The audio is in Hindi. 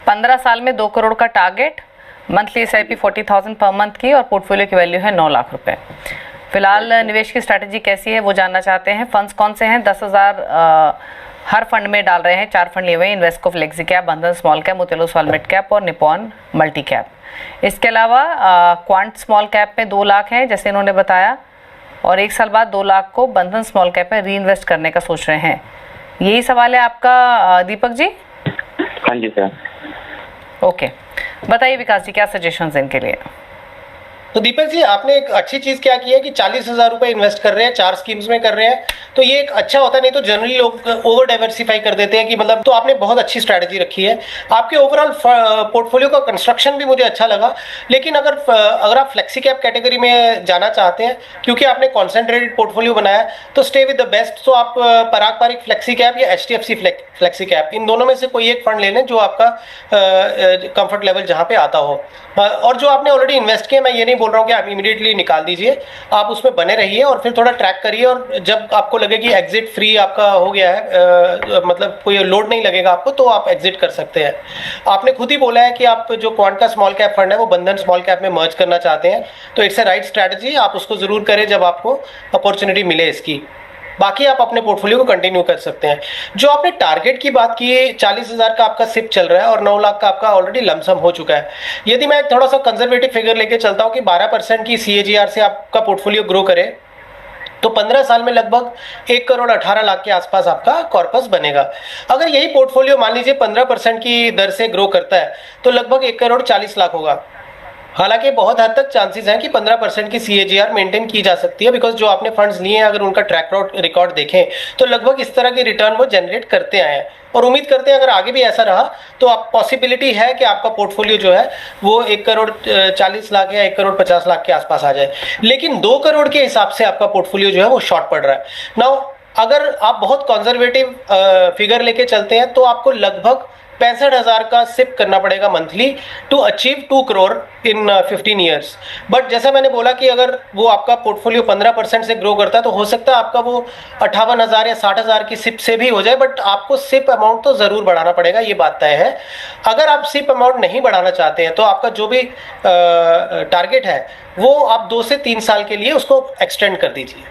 15 साल में 2 करोड़ का target, monthly SIP 40,000 per month की और पोर्टफोलियो की वैल्यू है 9 लाख रुपए। फिलहाल निवेश की स्ट्रैटेजी कैसी है वो जानना चाहते हैं। फंड्स कौन से हैं? 10,000 हर फंड में डाल रहे हैं। 4 फंड लिए हुए हैं, इन्वेस्को फ्लेक्सी कैप, बंधन small cap, Motilal Oswal mid cap और निपॉन मल्टी कैप। इसके अलावा क्वांट स्मॉल कैप में 2 लाख हैं जैसे इन्होंने बताया, और 1 साल बाद 2 लाख को बंधन स्मॉल कैप में री इन्वेस्ट करने का सोच रहे हैं। यही सवाल है आपका दीपक जी? हाँ जी सर। ओके, बताइए विकास जी, क्या सजेशंस हैं इनके लिए? तो दीपक जी, आपने एक अच्छी चीज क्या की है कि 40,000 रुपए इन्वेस्ट कर रहे हैं, 4 स्कीम्स में कर रहे हैं, तो ये एक अच्छा होता है। नहीं तो जनरली लोग ओवर डाइवर्सिफाई कर देते हैं कि मतलब, तो आपने बहुत अच्छी स्ट्रैटेजी रखी है। आपके ओवरऑल पोर्टफोलियो का कंस्ट्रक्शन भी मुझे अच्छा लगा। लेकिन अगर आप फ्लेक्सी कैप कैटेगरी में जाना चाहते हैं, क्योंकि आपने कॉन्सेंट्रेटेड पोर्टफोलियो बनाया, तो स्टे विद द बेस्ट। तो आप पराग पारिक फ्लेक्सी कैप या HDFC फ्लेक्सी कैप, इन दोनों में से कोई एक फंड ले लें जो आपका कंफर्ट लेवल जहाँ पे आता हो। और जो आपने ऑलरेडी इन्वेस्ट किया, मैं ये नहीं बोल रहा हूँ कि आप इमीडिएटली निकाल दीजिए, आप उसमें बने रहिए और फिर थोड़ा ट्रैक करिए, और जब आपको लगे कि एग्जिट फ्री आपका हो गया है, मतलब कोई लोड नहीं लगेगा आपको, तो आप एग्जिट कर सकते हैं। आपने खुद ही बोला है कि आप जो क्वांट का स्मॉल कैप फंड है वो बंधन स्मॉल कैप में मर्ज करना चाहते हैं, तो इट्स अ राइट स्ट्रैटेजी। आप उसको जरूर करें जब आपको अपॉर्चुनिटी मिले इसकी। बाकी आप अपने पोर्टफोलियो को कंटिन्यू कर सकते हैं। जो आपने टारगेट की बात की है, 40,000 का आपका सिप चल रहा है और 9 लाख का आपका ऑलरेडी लमसम हो चुका है। यदि मैं थोड़ा सा कंजर्वेटिव फिगर लेके चलता हूं कि 12% की CAGR से आपका पोर्टफोलियो ग्रो करे, तो 15 साल में लगभग 1 करोड़ 18 लाख के आसपास आपका कॉर्पस बनेगा। अगर यही पोर्टफोलियो मान लीजिए 15% की दर से ग्रो करता है, तो लगभग 1 करोड़ 40 लाख होगा। हालांकि बहुत हद तक चांसेस हैं कि 15% की CAGR मेंटेन की जा सकती है, बिकॉज जो आपने फंड्स लिए हैं, अगर उनका ट्रैक रिकॉर्ड देखें तो लगभग इस तरह की रिटर्न वो जनरेट करते आए हैं, और उम्मीद करते हैं अगर आगे भी ऐसा रहा तो आप पॉसिबिलिटी है कि आपका पोर्टफोलियो जो है वो 1 करोड़ 40 लाख या 1 करोड़ 50 लाख के आसपास आ जाए। लेकिन 2 करोड़ के हिसाब से आपका पोर्टफोलियो जो है वो शॉर्ट पड़ रहा है। नाउ अगर आप बहुत कंजर्वेटिव फिगर लेके चलते हैं तो आपको लगभग 65,000 का सिप करना पड़ेगा monthly to achieve 2 crore in 15 years. But जैसा मैंने बोला कि अगर वो आपका पोर्टफोलियो 15% से ग्रो करता है तो हो सकता है आपका वो 58,000 या 60,000 की सिप से भी हो जाए, बट आपको सिप अमाउंट तो ज़रूर बढ़ाना पड़ेगा, ये बात तय है। अगर आप सिप अमाउंट नहीं बढ़ाना चाहते हैं तो आपका जो भी टारगेट है वो आप 2 से 3 साल के लिए उसको एक्सटेंड कर दीजिए।